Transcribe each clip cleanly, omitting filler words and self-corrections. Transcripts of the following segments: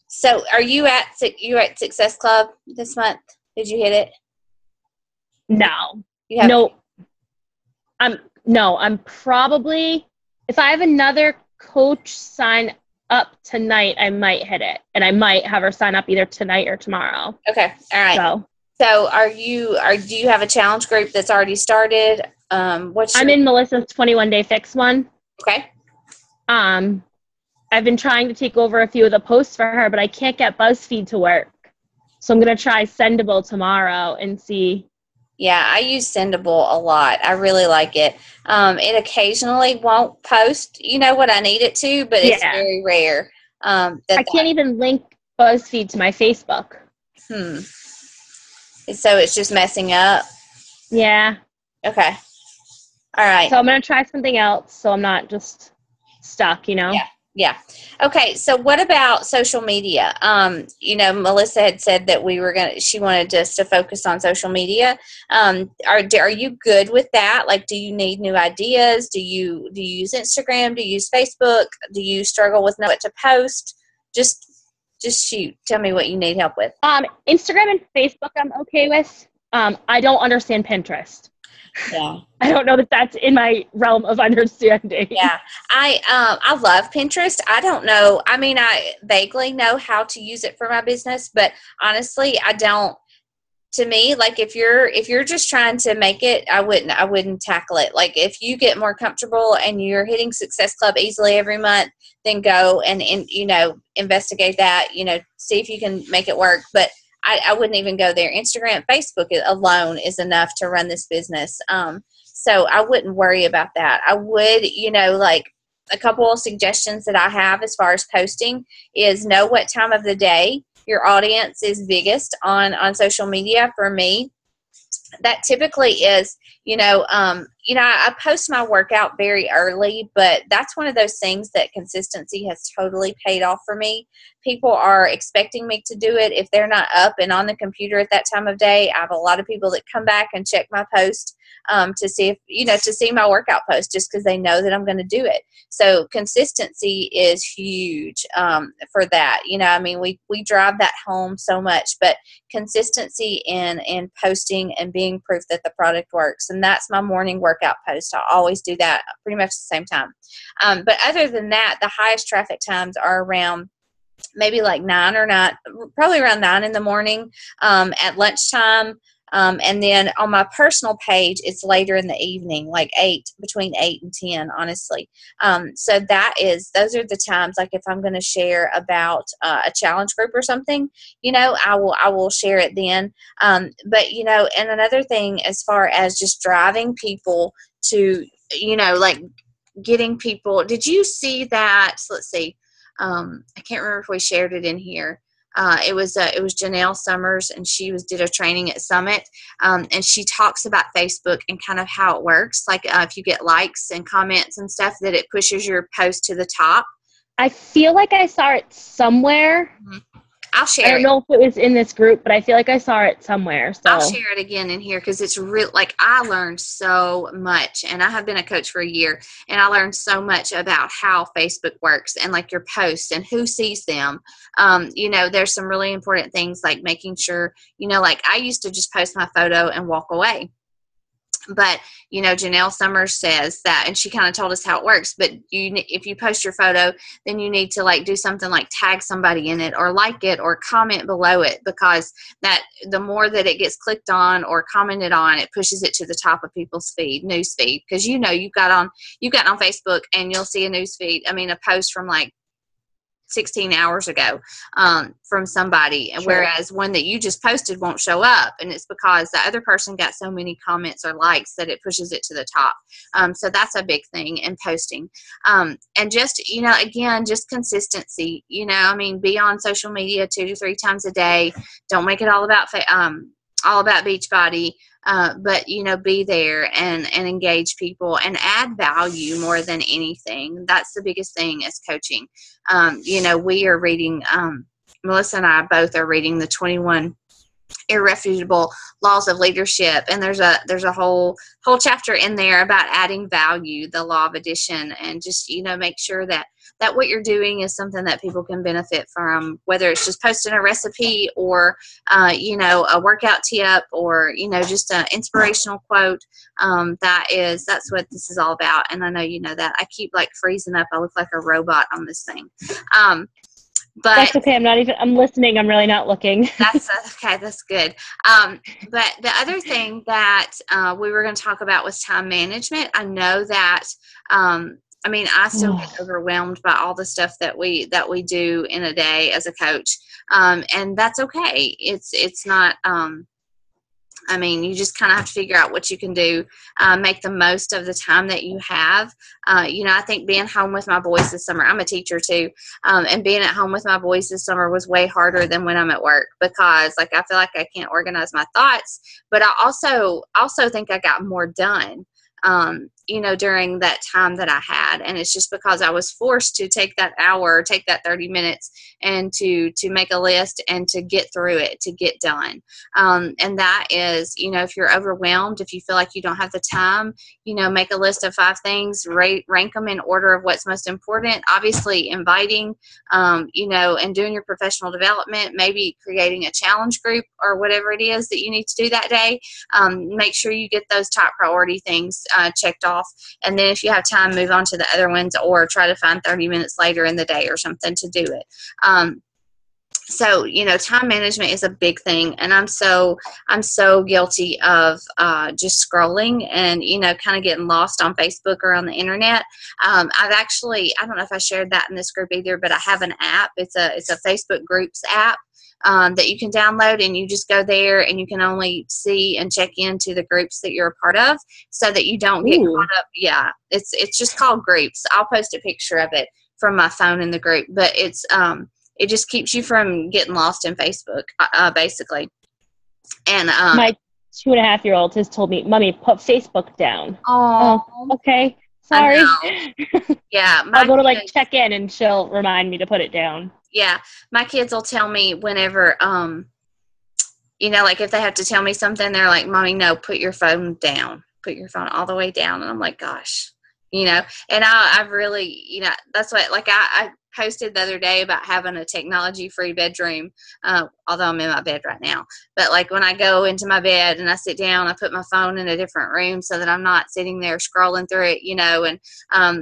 So are you at Success Club this month? Did you hit it? No. You haven't? No. I'm probably, if I have another coach sign up tonight, I might hit it, and I might have her sign up either tonight or tomorrow. Okay. All right. So do you have a challenge group that's already started? I'm in Melissa's 21-day fix one. Okay. I've been trying to take over a few of the posts for her, but I can't get BuzzFeed to work. So I'm going to try Sendable tomorrow and see. Yeah, I use Sendable a lot. I really like it. It occasionally won't post, what I need it to, but it's very rare. I can't even link BuzzFeed to my Facebook. So it's just messing up? Yeah. Okay. All right. So I'm going to try something else so I'm not just stuck, Yeah. Okay. So what about social media? Melissa had said that she wanted us to focus on social media. Are you good with that? Like, do you need new ideas? Do you use Instagram? Do you use Facebook? Do you struggle with what to post? Just shoot. Tell me what you need help with. Instagram and Facebook I'm okay with. I don't understand Pinterest. Yeah. I don't know that that's in my realm of understanding. Yeah. I love Pinterest. I don't know. I mean, I vaguely know how to use it for my business, but honestly, I don't. To me, like if you're just trying to make it, I wouldn't tackle it. Like if you get more comfortable and you're hitting Success Club easily every month, then go and investigate that, see if you can make it work. But I wouldn't even go there. Instagram, Facebook alone is enough to run this business. So I wouldn't worry about that. I would, like a couple of suggestions that I have as far as posting is know what time of the day your audience is biggest on social media. For me, that typically is, I post my workout very early, but that's one of those things that consistency has totally paid off for me. People are expecting me to do it. If they're not up and on the computer at that time of day, I have a lot of people that come back and check my post to see if, to see my workout post just because they know that I'm going to do it. So consistency is huge for that. We drive that home so much, but consistency in posting and being proof that the product works. And that's my morning workout post. I always do that pretty much the same time. But other than that, the highest traffic times are around maybe like probably around 9 in the morning, at lunchtime. And then on my personal page, it's later in the evening, like between 8 and 10, honestly. So those are the times, like if I'm going to share about a challenge group or something, I will share it then. But, and another thing as far as just driving people to, like getting people, did you see that? So let's see. I can't remember if we shared it in here. It was Janelle Summers, and she did a training at Summit, and she talks about Facebook and kind of how it works. Like if you get likes and comments and stuff, that it pushes your post to the top. I feel like I saw it somewhere. Mm-hmm. I'll share it. I don't know if it was in this group, but I feel like I saw it somewhere. So I'll share it again in here because it's real. Like I learned so much, and I have been a coach for a year, and I learned so much about how Facebook works and like your posts and who sees them. There's some really important things like making sure, like I used to just post my photo and walk away. But, Janelle Summers says that, and she kind of told us how it works, but if you post your photo, then you need to like do something like tag somebody in it or like it or comment below it, because that the more that it gets clicked on or commented on, it pushes it to the top of people's news feed. Because, you've got on Facebook and you'll see a post from like 16 hours ago from somebody, sure. Whereas one that you just posted won't show up, and it's because the other person got so many comments or likes that it pushes it to the top. So that's a big thing in posting. And just, again, just consistency, be on social media 2 to 3 times a day. Don't make it all about Beachbody. But be there and engage people and add value more than anything. That's the biggest thing as coaching. We are reading, Melissa and I both are reading the 21 Irrefutable Laws of Leadership, and there's a whole chapter in there about adding value, the law of addition, and just make sure that that what you're doing is something that people can benefit from, whether it's just posting a recipe or, a workout tip or, just an inspirational quote. That's what this is all about. And I know you know that. I keep like freezing up. I look like a robot on this thing. But that's okay. I'm listening. I'm really not looking. That's okay. That's good. But the other thing that we were going to talk about was time management. I know that, I still get overwhelmed by all the stuff that we do in a day as a coach. And that's okay. It's not, you just kind of have to figure out what you can do, make the most of the time that you have. I think being home with my boys this summer, I'm a teacher too, and being at home with my boys this summer was way harder than when I'm at work, because I feel like I can't organize my thoughts, but I also think I got more done, during that time that I had. And it's just because I was forced to take that hour, take that 30 minutes and to make a list and to get through it, to get done. And that is, if you're overwhelmed, if you feel like you don't have the time, make a list of 5 things, rank them in order of what's most important. Obviously inviting, and doing your professional development, maybe creating a challenge group or whatever it is that you need to do that day. Make sure you get those top priority things checked off. And then if you have time, move on to the other ones, or try to find 30 minutes later in the day or something to do it. So, time management is a big thing, and I'm so guilty of just scrolling and, kind of getting lost on Facebook or on the internet. I don't know if I shared that in this group either, but I have an app. It's a Facebook groups app that you can download, and you just go there and you can only see and check into the groups that you're a part of, so that you don't get caught up. Yeah, it's just called Groups. I'll post a picture of it from my phone in the group, but it just keeps you from getting lost in Facebook, basically. And my 2.5-year-old has told me, "Mommy, put Facebook down." Oh, okay. Sorry. Yeah. I'll go to check in and she'll remind me to put it down. Yeah. My kids will tell me whenever, if they have to tell me something, they're like, "Mommy, no, put your phone down. Put your phone all the way down." And I'm like, gosh, and I've really, that's what, I posted the other day about having a technology-free bedroom, although I'm in my bed right now. But when I go into my bed and I sit down, I put my phone in a different room so that I'm not sitting there scrolling through it, and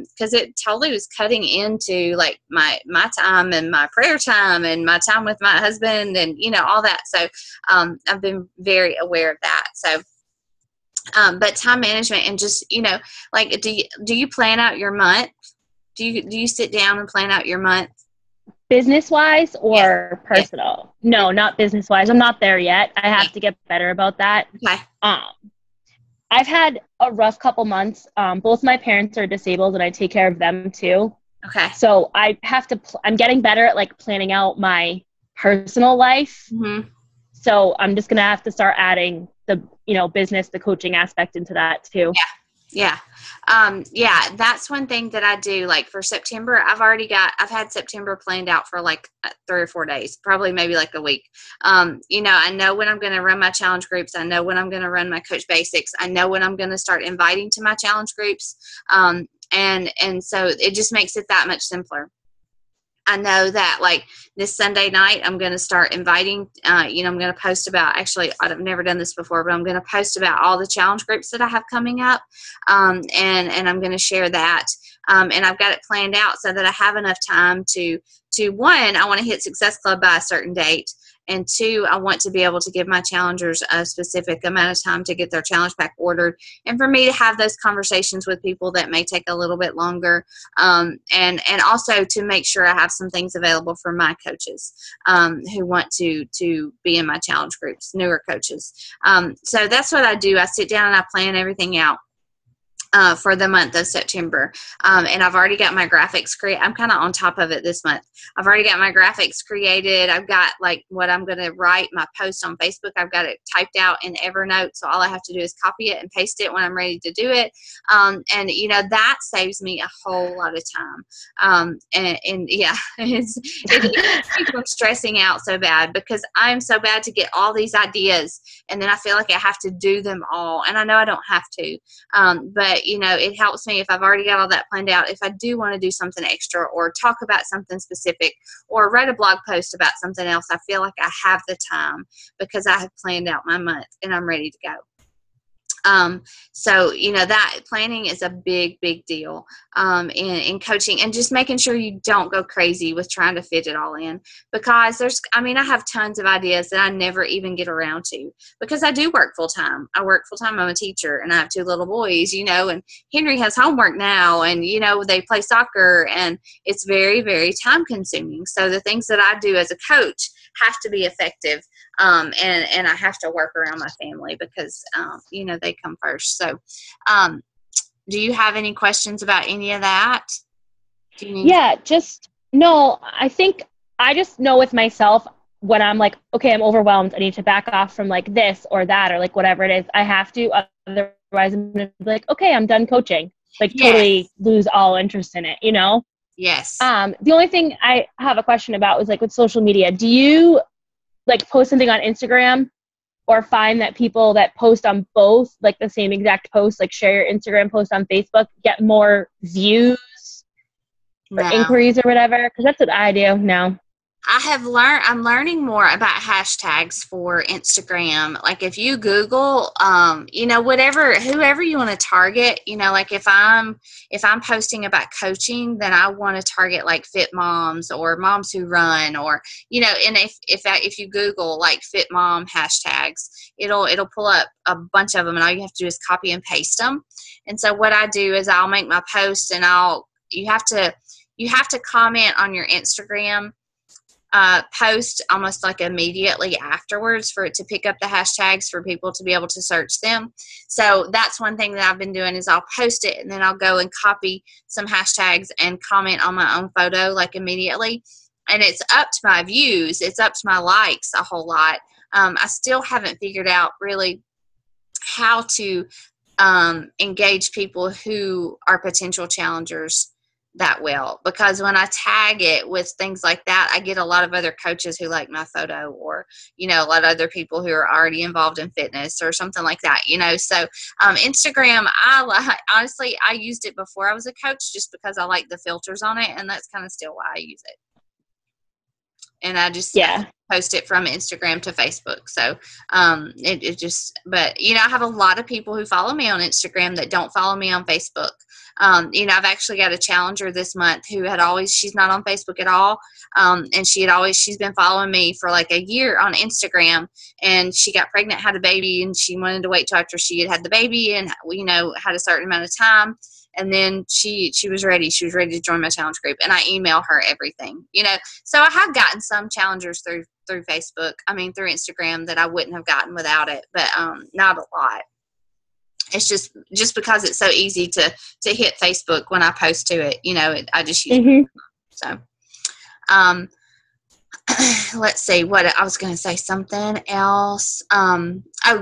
because it totally was cutting into my time and my prayer time and my time with my husband and all that. So I've been very aware of that. So. But time management and just do you plan out your month? Do you sit down and plan out your month? Business-wise or personal? Yeah. No, not business-wise. I'm not there yet. I have to get better about that. Okay. I've had a rough couple months. Both my parents are disabled, and I take care of them too. Okay. So I have to. I'm getting better at planning out my personal life. Mm-hmm. So I'm just gonna have to start adding the business, the coaching aspect into that too. Yeah. That's one thing that I do. For September, I've had September planned out for 3 or 4 days, probably maybe a week. I know when I'm going to run my challenge groups. I know when I'm going to run my Coach Basics. I know when I'm going to start inviting to my challenge groups. And so it just makes it that much simpler. I know that this Sunday night, I'm going to start inviting, I'm going to post about, actually, I've never done this before, but I'm going to post about all the challenge groups that I have coming up. And I'm going to share that. And I've got it planned out so that I have enough time to one, I want to hit Success Club by a certain date. And 2, I want to be able to give my challengers a specific amount of time to get their challenge pack ordered. And for me to have those conversations with people that may take a little bit longer. And also to make sure I have some things available for my coaches who want to be in my challenge groups, newer coaches. So that's what I do. I sit down and I plan everything out. For the month of September. And I've already got my graphics created. I'm kind of on top of it this month. I've already got my graphics created. I've got what I'm going to write, my post on Facebook. I've got it typed out in Evernote. So all I have to do is copy it and paste it when I'm ready to do it. And that saves me a whole lot of time. It keeps me from stressing out so bad, because I'm so bad to get all these ideas. And then I feel like I have to do them all. And I know I don't have to. But but it helps me if I've already got all that planned out. If I do want to do something extra or talk about something specific or write a blog post about something else, I feel like I have the time because I have planned out my month and I'm ready to go. So, that planning is a big, big deal, in coaching, and just making sure you don't go crazy with trying to fit it all in, because I have tons of ideas that I never even get around to because I do work full time. I'm a teacher and I have 2 little boys, and Henry has homework now and, they play soccer and it's very, very time consuming. So the things that I do as a coach have to be effective. And I have to work around my family because, they come first. So, do you have any questions about any of that? No, I think I just know with myself when I'm like, okay, I'm overwhelmed. I need to back off from like this or that, or like whatever it is. I have to, otherwise I'm going to be like, okay, I'm done coaching. Like totally lose all interest in it, Yes. The only thing I have a question about was like with social media, do you like post something on Instagram or find that people that post on both, like the same exact post, like share your Instagram post on Facebook, get more views or inquiries or whatever? Because that's what I do now. I'm learning more about hashtags for Instagram. Like if you Google, whoever you want to target, like if I'm posting about coaching, then I want to target like fit moms or moms who run, or, and if you Google like fit mom hashtags, it'll pull up a bunch of them, and all you have to do is copy and paste them. And so what I do is I'll make my post, and you have to comment on your Instagram post almost like immediately afterwards for it to pick up the hashtags for people to be able to search them. So that's one thing that I've been doing is I'll post it and then I'll go and copy some hashtags and comment on my own photo like immediately. And it's up to my views. It's up to my likes a whole lot. I still haven't figured out really how to engage people who are potential challengers that well, because when I tag it with things like that, I get a lot of other coaches who like my photo, or a lot of other people who are already involved in fitness or something like that. So Instagram, honestly, I used it before I was a coach just because I like the filters on it, and that's kind of still why I use it. And I just post it from Instagram to Facebook. So but I have a lot of people who follow me on Instagram that don't follow me on Facebook. I've actually got a challenger this month who she's not on Facebook at all. And she's been following me for like a year on Instagram, and she got pregnant, had a baby, and she wanted to wait till after she had the baby and, had a certain amount of time. And then she was ready. She was ready to join my challenge group, and I email her everything, So I have gotten some challengers through Facebook, through Instagram that I wouldn't have gotten without it, but not a lot. It's just because it's so easy to hit Facebook when I post to it, I just use it. So, let's see what I was going to say, something else.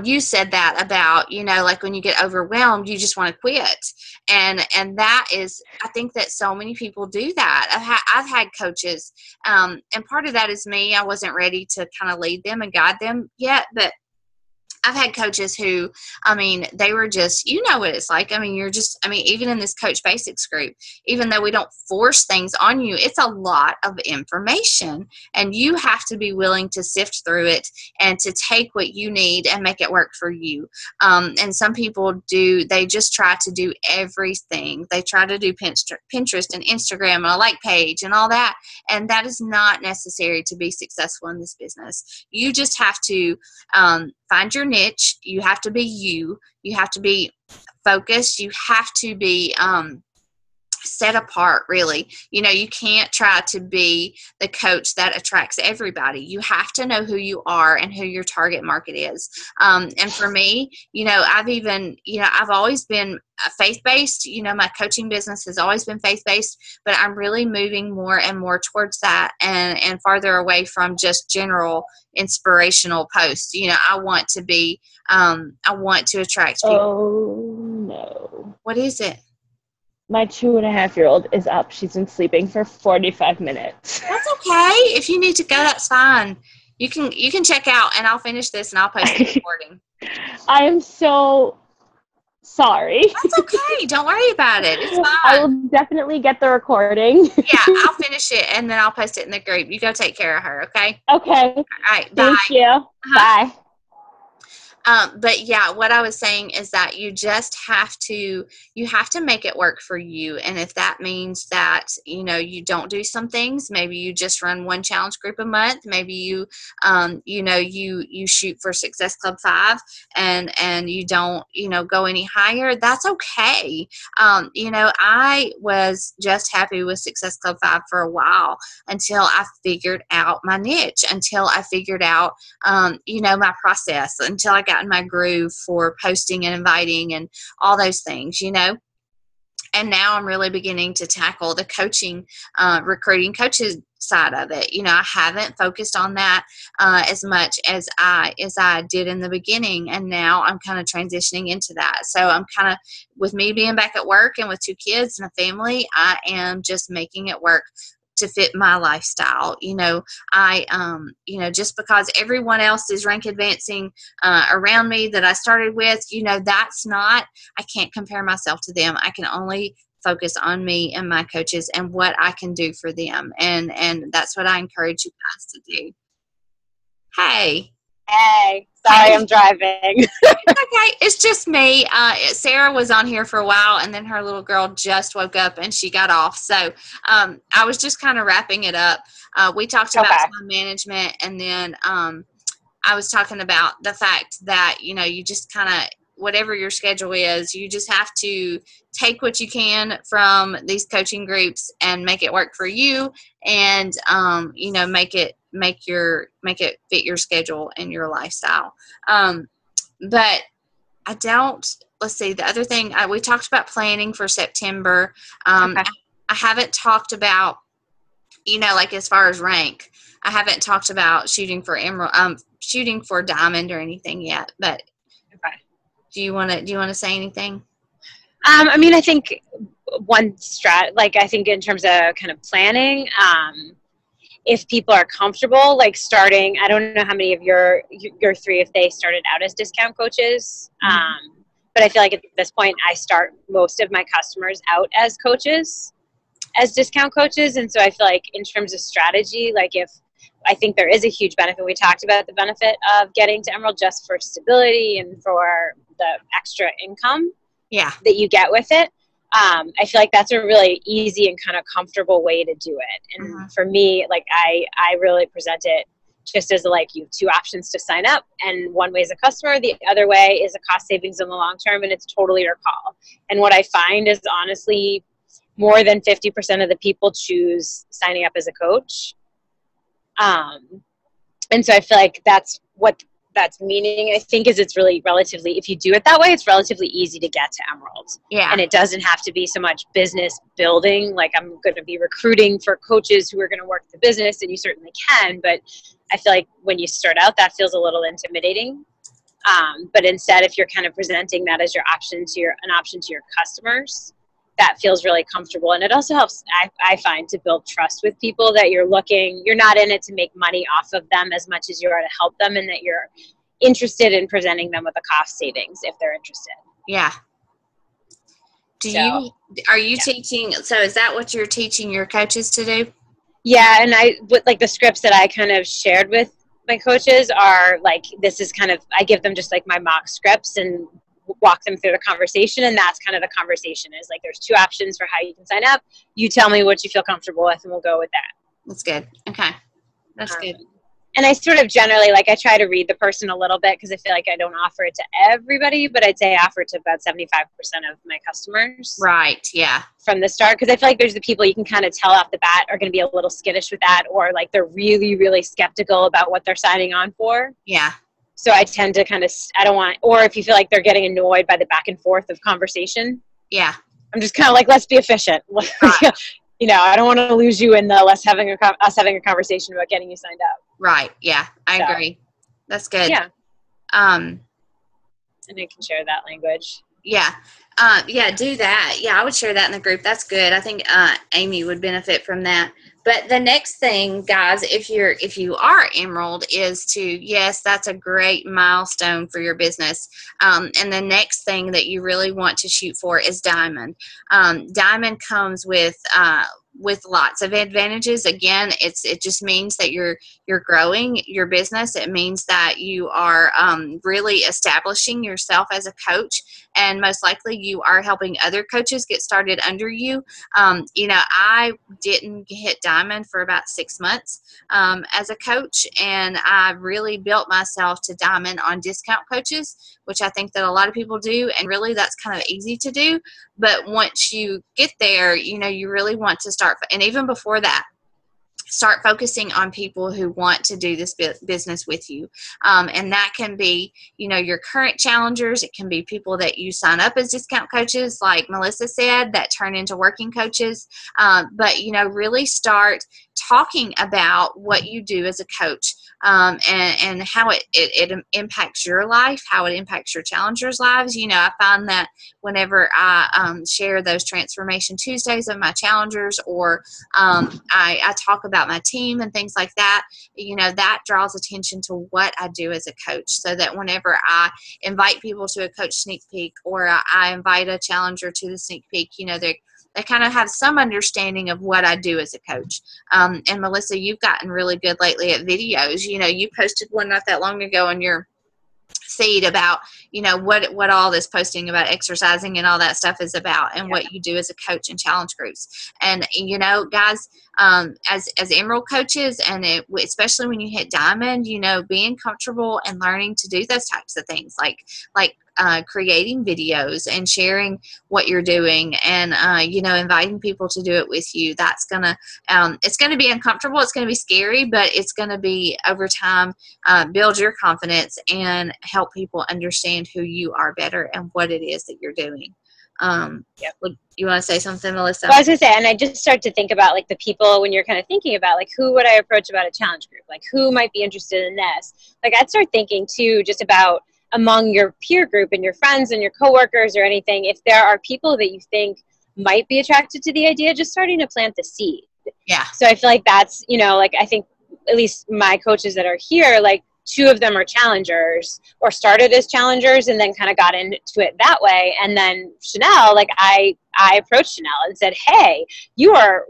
You said that about, like when you get overwhelmed, you just want to quit. And that is, I think that so many people do that. I've had coaches, and part of that is me. I wasn't ready to kind of lead them and guide them yet, but I've had coaches who, they were just, what it's like. Even in this Coach Basics group, even though we don't force things on you, it's a lot of information, and you have to be willing to sift through it and to take what you need and make it work for you. And some people they just try to do everything. They try to do Pinterest and Instagram and a like page and all that. And that is not necessary to be successful in this business. You just have to, find your niche. You have to be you. You have to be focused. You have to be set apart, really. You can't try to be the coach that attracts everybody. You have to know who you are and who your target market is. And for me, I've always been faith-based. My coaching business has always been faith-based, but I'm really moving more and more towards that and farther away from just general inspirational posts. I want to attract people. Oh, no. What is it? My 2.5-year-old is up. She's been sleeping for 45 minutes. That's okay. If you need to go, that's fine. You can check out, and I'll finish this and I'll post the recording. I am so Sorry. That's okay. Don't worry about it. It's fine. I will definitely get the recording. Yeah, I'll finish it and then I'll post it in the group. You go take care of her, okay? Okay. All right, bye. Thank you. Bye. But yeah, what I was saying is that you just have to make it work for you. And if that means that, you don't do some things, maybe you just run one challenge group a month, maybe you shoot for Success Club 5 and you don't, go any higher. That's okay. I was just happy with Success Club 5 for a while until I figured out my niche, until I figured out, my process, until I got in my groove for posting and inviting and all those things, and now I'm really beginning to tackle the coaching, recruiting coaches side of it. I haven't focused on that as much as I did in the beginning, and now I'm kind of transitioning into that. So I'm kind of, with me being back at work and with 2 kids and a family, I am just making it work to fit my lifestyle. Just because everyone else is rank advancing around me that I started with, I can't compare myself to them. I can only focus on me and my coaches and what I can do for them. And that's what I encourage you guys to do. Hey, sorry, I'm driving. Okay, it's just me. Sarah was on here for a while, and then her little girl just woke up and she got off. So I was just kind of wrapping it up. We talked about time management, and then I was talking about the fact that, you just kind of, whatever your schedule is, you just have to take what you can from these coaching groups and make it work for you, and make it fit your schedule and your lifestyle. But let's see, the other thing, we talked about planning for September. I haven't talked about, like as far as rank, I haven't talked about shooting for emerald, shooting for diamond or anything yet, but do you want to say anything? I think I think in terms of kind of planning, if people are comfortable, like starting, I don't know how many of your 3, if they started out as discount coaches, but I feel like at this point, I start most of my customers out as coaches, as discount coaches. And so I feel like in terms of strategy, I think there is a huge benefit. We talked about the benefit of getting to Emerald just for stability and for the extra income that you get with it. I feel like that's a really easy and kind of comfortable way to do it. And for me, I really present it just as you have 2 options to sign up, and one way is a customer, the other way is a cost savings in the long term, and it's totally your call. And what I find is, honestly, more than 50% of the people choose signing up as a coach. And so I feel like that's what that's meaning, I think, is it's really relatively, if you do it that way, it's relatively easy to get to Emerald. Yeah. And it doesn't have to be so much business building. Like, I'm going to be recruiting for coaches who are going to work the business, and you certainly can, but I feel like when you start out, that feels a little intimidating. But instead, if you're kind of presenting that as an option to your customers, that feels really comfortable. And it also helps, I find, to build trust with people, that you're not in it to make money off of them as much as you are to help them, and that you're interested in presenting them with a cost savings if they're interested. Yeah. Are you teaching, so is that what you're teaching your coaches to do? Yeah. And the scripts that I kind of shared with my coaches are this is kind of, I give them just my mock scripts and walk them through the conversation, and that's kind of the conversation is there's 2 options for how you can sign up. You tell me what you feel comfortable with, and we'll go with that. That's good. Okay. That's good. And I sort of generally, I try to read the person a little bit, because I feel like I don't offer it to everybody, but I'd say I offer it to about 75% of my customers. Right. Yeah. From the start, because I feel like there's the people you can kind of tell off the bat are going to be a little skittish with that, or they're really, really skeptical about what they're signing on for. Yeah. So I tend to kind of, or if you feel like they're getting annoyed by the back and forth of conversation. Yeah. I'm just kind of let's be efficient. Right. I don't want to lose you in us having a conversation about getting you signed up. Right. Yeah. I agree. That's good. Yeah. And I can share that language. Yeah. Yeah. Do that. Yeah. I would share that in the group. That's good. I think Amy would benefit from that. But the next thing, guys, if you are Emerald, is to, yes, that's a great milestone for your business. And the next thing that you really want to shoot for is Diamond. Diamond comes with lots of advantages. Again, it just means that you're growing your business. It means that you are really establishing yourself as a coach, and most likely you are helping other coaches get started under you. I didn't hit Diamond for about 6 months as a coach, and I really built myself to Diamond on discount coaches, which I think that a lot of people do, and really that's kind of easy to do. But once you get there, you really want to start, and even before that, start focusing on people who want to do this business with you. And that can be, your current challengers. It can be people that you sign up as discount coaches, like Melissa said, that turn into working coaches. But, really start talking about what you do as a coach, and how it impacts your life, how it impacts your challengers' lives. I find that whenever I share those Transformation Tuesdays of my challengers, or I talk about my team and things like that, that draws attention to what I do as a coach, so that whenever I invite people to a coach sneak peek, or I invite a challenger to the sneak peek, they kind of have some understanding of what I do as a coach. And Melissa, you've gotten really good lately at videos. You posted one not that long ago on your feed about, what all this posting about exercising and all that stuff is about, and what you do as a coach in challenge groups. And, guys, as Emerald coaches, and especially when you hit Diamond, being comfortable and learning to do those types of things, like creating videos and sharing what you're doing, and inviting people to do it with you. That's gonna it's gonna be uncomfortable, it's gonna be scary, but it's gonna be, over time, build your confidence and help people understand who you are better and what it is that you're doing. You want to say something, Melissa? Well, I was going to say, and I just start to think about the people, when you're kind of thinking about who would I approach about a challenge group, who might be interested in this. I'd start thinking too, just about among your peer group and your friends and your coworkers or anything, if there are people that you think might be attracted to the idea, just starting to plant the seed. Yeah. So I feel like that's, I think at least my coaches that are here, 2 of them are challengers, or started as challengers and then kind of got into it that way. And then Chanel, I approached Chanel and said, hey, you are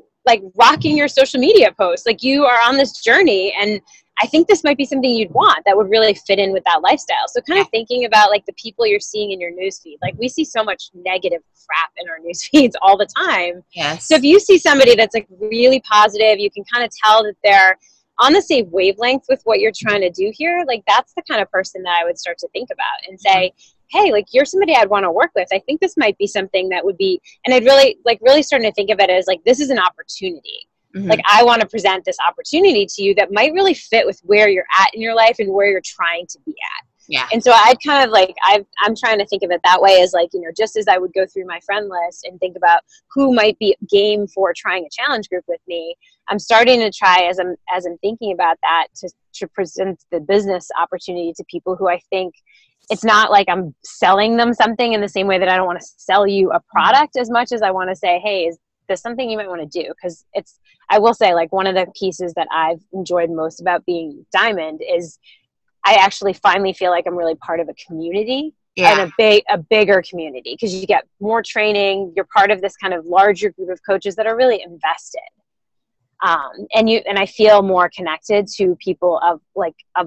rocking your social media posts. You are on this journey, and I think this might be something you'd want that would really fit in with that lifestyle. So kind of thinking about the people you're seeing in your newsfeed. We see so much negative crap in our news feeds all the time. Yes. So if you see somebody that's really positive, you can kind of tell that they're on the same wavelength with what you're trying to do here. That's the kind of person that I would start to think about and say, hey, you're somebody I'd want to work with. I think this might be something that would be, and I'd really starting to think of it as this is an opportunity. Mm-hmm. I want to present this opportunity to you that might really fit with where you're at in your life and where you're trying to be at. Yeah. And so I'd kind of I'm trying to think of it that way, as just as I would go through my friend list and think about who might be game for trying a challenge group with me, I'm starting to try, as I'm thinking about that, to present the business opportunity to people who I think it's not I'm selling them something in the same way that I don't want to sell you a product as much as I want to say, hey, is this something you might want to do? Because I will say, one of the pieces that I've enjoyed most about being Diamond is I actually finally feel like I'm really part of a community. Yeah. And a bigger community, because you get more training. You're part of this kind of larger group of coaches that are really invested. And I feel more connected to people of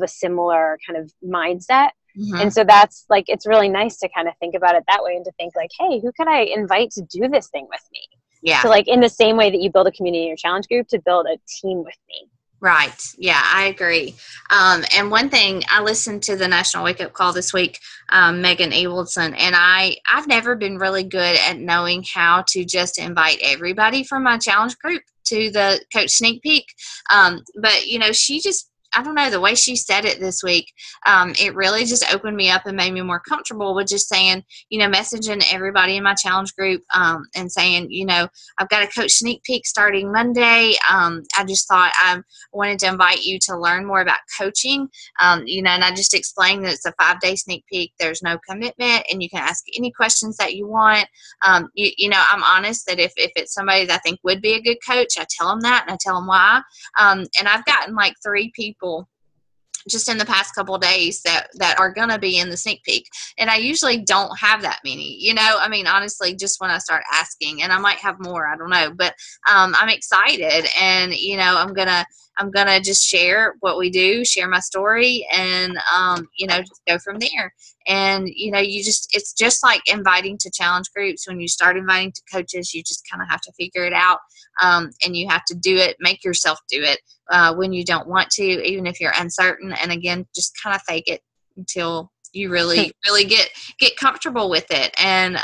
a similar kind of mindset. Mm-hmm. And so that's it's really nice to kind of think about it that way, and to think hey, who could I invite to do this thing with me? Yeah. So in the same way that you build a community in your challenge group, to build a team with me. Right. Yeah, I agree. And one thing, I listened to the National Wake Up Call this week, Megan Ewaldson, and I've never been really good at knowing how to just invite everybody from my challenge group to the Coach Sneak Peek. But, she just I don't know, the way she said it this week, it really just opened me up and made me more comfortable with just saying, messaging everybody in my challenge group, and saying, I've got a coach sneak peek starting Monday. I just thought I wanted to invite you to learn more about coaching, and I just explained that it's a 5-day sneak peek. There's no commitment, and you can ask any questions that you want. I'm honest that if it's somebody that I think would be a good coach, I tell them that, and I tell them why. And I've gotten like 3 people just in the past couple of days that are going to be in the sneak peek. And I usually don't have that many, honestly, just when I start asking, and I might have more, I don't know, but I'm excited, and, I'm going to just share what we do, share my story, and, just go from there. And, it's just like inviting to challenge groups. When you start inviting to coaches, you just kind of have to figure it out. And you have to do it, make yourself do it when you don't want to, even if you're uncertain. And again, just kind of fake it until you really, really get comfortable with it. And,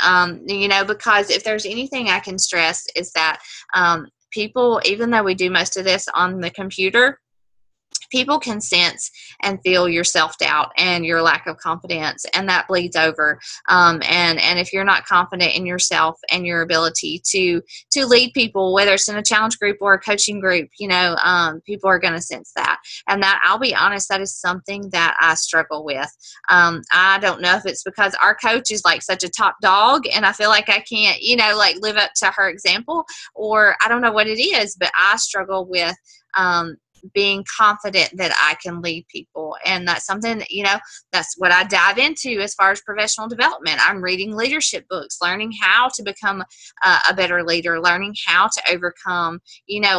because if there's anything I can stress is that people, even though we do most of this on the computer, people can sense and feel your self-doubt and your lack of confidence, and that bleeds over. And if you're not confident in yourself and your ability to lead people, whether it's in a challenge group or a coaching group, people are going to sense that. And that, I'll be honest, that is something that I struggle with. I don't know if it's because our coach is like such a top dog, and I feel like I can't, live up to her example, or I don't know what it is, but I struggle with being confident that I can lead people. And that's something that, that's what I dive into as far as professional development. I'm reading leadership books, learning how to become a better leader, learning how to overcome,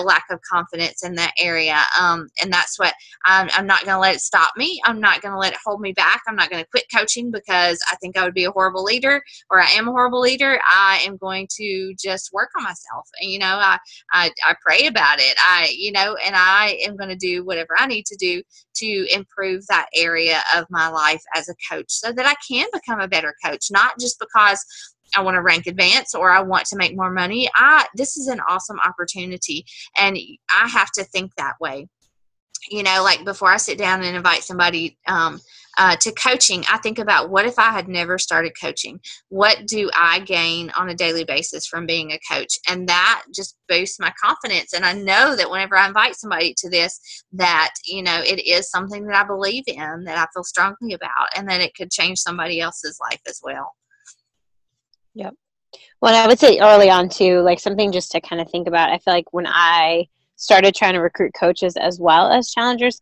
lack of confidence in that area. And that's what I'm not going to let it stop me. I'm not going to let it hold me back. I'm not going to quit coaching because I think I would be a horrible leader, or I am a horrible leader. I am going to just work on myself. And, I pray about it. And I am going to do whatever I need to do to improve that area of my life as a coach, so that I can become a better coach, not just because I want to rank advance or I want to make more money. This is an awesome opportunity, and I have to think that way. Like before I sit down and invite somebody to coaching, I think about, what if I had never started coaching? What do I gain on a daily basis from being a coach? And that just boosts my confidence. And I know that whenever I invite somebody to this, that, it is something that I believe in, that I feel strongly about, and that it could change somebody else's life as well. Yep. Well, I would say early on too, like something just to kind of think about. I feel like when I started trying to recruit coaches as well as challengers,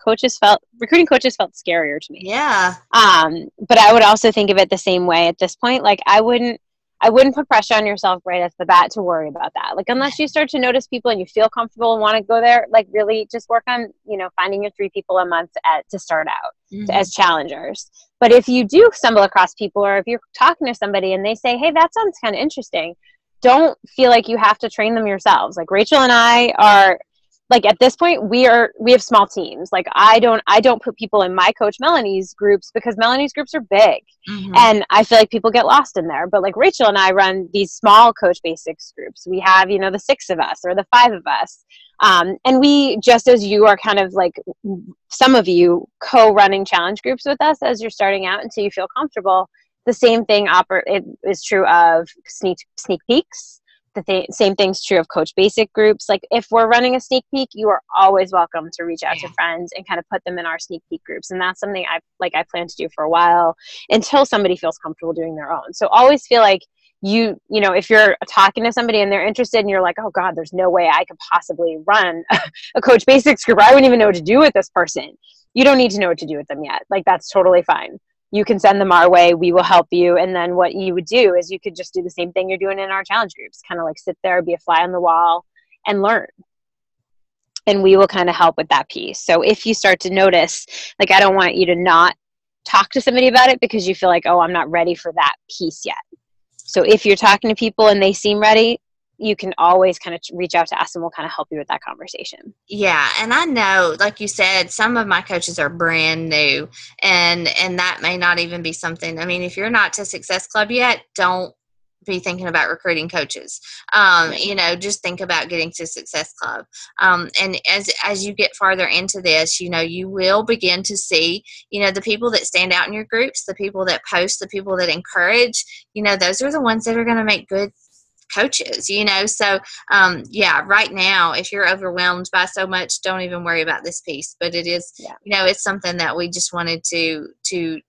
recruiting coaches felt scarier to me. Yeah. But I would also think of it the same way at this point. Like I wouldn't put pressure on yourself right off the bat to worry about that. Like unless you start to notice people and you feel comfortable and want to go there, like really just work on, finding your 3 people a month to start out as challengers. But if you do stumble across people, or if you're talking to somebody and they say, hey, that sounds kind of interesting, don't feel like you have to train them yourselves. Like Rachel and I are, like at this point we have small teams. Like I don't put people in my coach Melanie's groups, because Melanie's groups are big. And I feel like people get lost in there. But like Rachel and I run these small Coach Basics groups. We have, the 6 of us or the 5 of us. And we, just as you are kind of like, some of you co-running challenge groups with us as you're starting out until you feel comfortable, the same thing is true of sneak peeks. The same thing's true of Coach Basic groups. Like if we're running a sneak peek, you are always welcome to reach out to friends and kind of put them in our sneak peek groups. And that's something I plan to do for a while until somebody feels comfortable doing their own. So always feel like if you're talking to somebody and they're interested and you're like, oh God, there's no way I could possibly run a Coach Basics group. I wouldn't even know what to do with this person. You don't need to know what to do with them yet. Like that's totally fine. You can send them our way. We will help you. And then what you would do is you could just do the same thing you're doing in our challenge groups, kind of like sit there, be a fly on the wall and learn. And we will kind of help with that piece. So if you start to notice, like, I don't want you to not talk to somebody about it because you feel like, oh, I'm not ready for that piece yet. So if you're talking to people and they seem ready, you can always kind of reach out to us and we'll kind of help you with that conversation. Yeah. And I know, like you said, some of my coaches are brand new, and that may not even be something. I mean, if you're not to Success Club yet, don't be thinking about recruiting coaches. Just think about getting to Success Club. And as you get farther into this, you will begin to see, the people that stand out in your groups, the people that post, the people that encourage, those are the ones that are going to make good coaches, so right now, if you're overwhelmed by so much, don't even worry about this piece. But it is, it's something that we just wanted to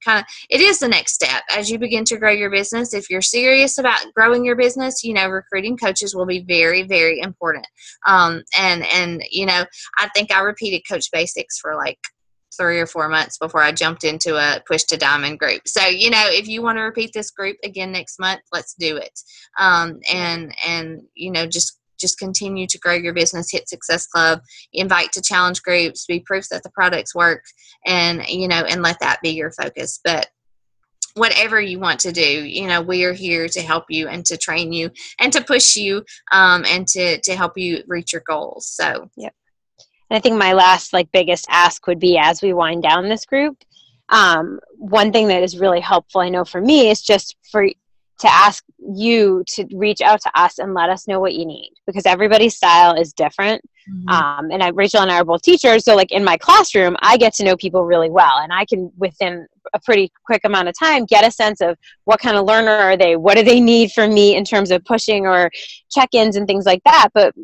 kind of, it is the next step as you begin to grow your business. If you're serious about growing your business, recruiting coaches will be very, very important. I think I repeated Coach Basics for like 3 or 4 months before I jumped into a Push to Diamond group. So, if you want to repeat this group again next month, let's do it. Just continue to grow your business, hit Success Club, invite to challenge groups, be proof that the products work, and let that be your focus. But whatever you want to do, we are here to help you and to train you and to push you and to help you reach your goals. So, yep. And I think my last biggest ask would be, as we wind down this group, one thing that is really helpful, I know for me, is just to ask you to reach out to us and let us know what you need, because everybody's style is different. And Rachel and I are both teachers, so in my classroom, I get to know people really well, and I can, within a pretty quick amount of time, get a sense of what kind of learner are they, what do they need from me in terms of pushing or check-ins and things like that. But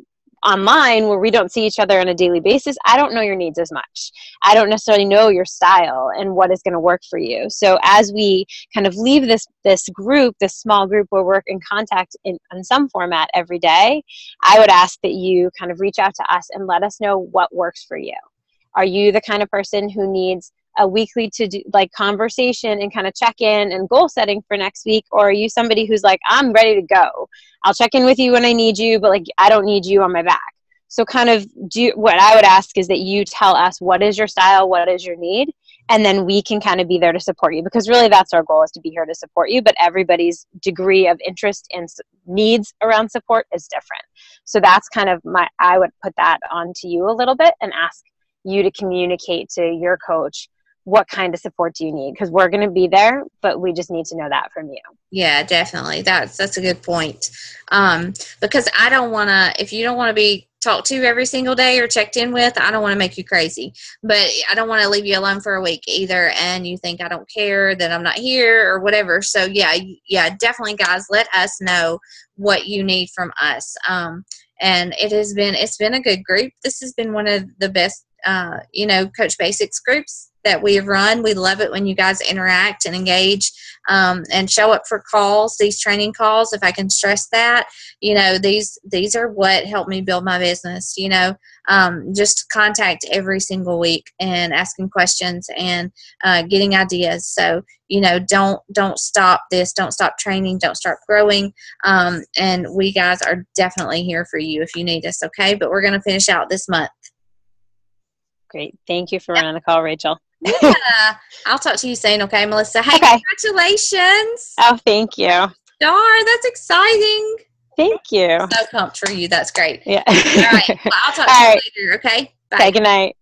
online, where we don't see each other on a daily basis, I don't know your needs as much. I don't necessarily know your style and what is going to work for you. So as we kind of leave this group, this small group where we're in contact in some format every day, I would ask that you kind of reach out to us and let us know what works for you. Are you the kind of person who needs a weekly conversation and kind of check in and goal setting for next week? Or are you somebody who's I'm ready to go, I'll check in with you when I need you, but I don't need you on my back? So kind of what I would ask is that you tell us what is your style, what is your need, and then we can kind of be there to support you, because really that's our goal, is to be here to support you. But everybody's degree of interest and needs around support is different. So that's kind of I would put that onto you a little bit and ask you to communicate to your coach, what kind of support do you need? Because we're going to be there, but we just need to know that from you. Yeah, definitely. That's a good point. Because I don't want to, if you don't want to be talked to every single day or checked in with, I don't want to make you crazy, but I don't want to leave you alone for a week either. And you think I don't care, that I'm not here or whatever. So yeah, definitely guys, let us know what you need from us. And it's been a good group. This has been one of the best, Coach Basics groups that we have run. We love it when you guys interact and engage and show up for calls, these training calls. If I can stress that, these are what helped me build my business, just contact every single week and asking questions and getting ideas. So, don't stop this, don't stop training, don't stop growing. And we guys are definitely here for you if you need us. Okay. But we're going to finish out this month. Great. Thank you for running the call, Rachel. Yeah. I'll talk to you soon. Okay, Melissa. Hey, okay. Congratulations. Oh, thank you. Star, that's exciting. Thank you. So pumped for you. That's great. Yeah. All right. Well, I'll talk to you later. Okay. Bye. Okay, good night.